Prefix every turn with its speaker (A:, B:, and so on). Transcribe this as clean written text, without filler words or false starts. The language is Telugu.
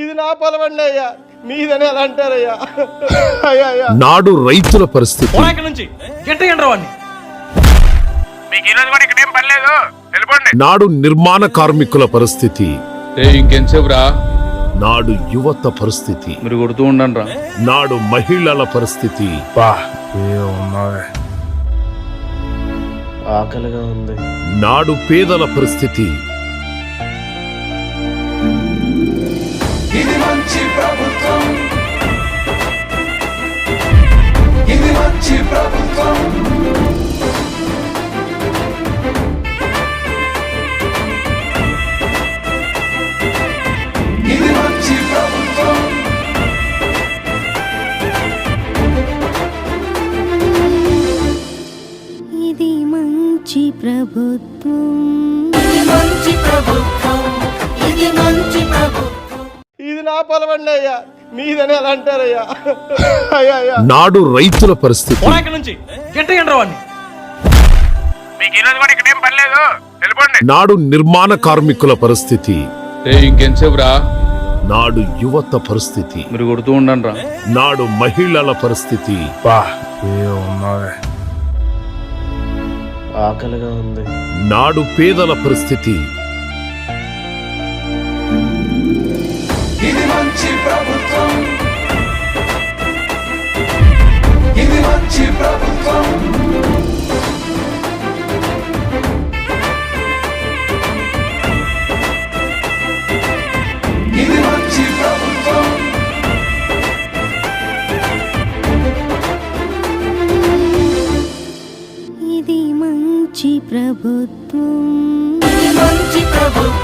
A: ఇది నా పొలం అండి అయ్యా, మీదని ఎలా అంటారయ్యా? అయ్యా
B: నాడు రైతుల పరిస్థితి,
C: నుంచి గంటవాడిని
B: నాడు నిర్మాణ కార్మికుల పరిస్థితి,
D: ఇంకెంతసేపు రా,
B: నాడు యువత పరిస్థితి,
D: మీరు కొడుతూ ఉండండి రా.
B: నాడు మహిళల పరిస్థితి,
A: ఆకలిగా ఉంది.
B: నాడు పేదల పరిస్థితి,
E: ఇది మంచి ప్రభుత్వం, ఇది మంచి ప్రభుత్వం. ఇది మంచి ప్రభుత్వం.
F: ఇది మంచి ప్రభుత్వం,
E: ఇది మంచి ప్రభుత్వం, ఇది మంచి ప్రభుత్వం.
A: ఇది నా పొలం అండి అయ్యా, మీదని ఎలా అంటారయ్యా? అయ్యా
B: నాడు రైతుల పరిస్థితి,
C: నుంచి గంటవాడిని
B: నాడు నిర్మాణ కార్మికుల పరిస్థితి,
D: ఇంకెంతసేపు రా,
B: నాడు యువత పరిస్థితి,
D: మీరు కొడుతూ ఉండండి రా.
B: నాడు మహిళల పరిస్థితి,
A: ఆకలిగా ఉంది.
B: నాడు పేదల పరిస్థితి,
E: ఇది మంచి ప్రభుత్వం, ఇది మంచి ప్రభుత్వం. ఇది మంచి ప్రభుత్వం.
F: ఇది మంచి ప్రభుత్వం,
E: ఇది మంచి ప్రభుత్వం.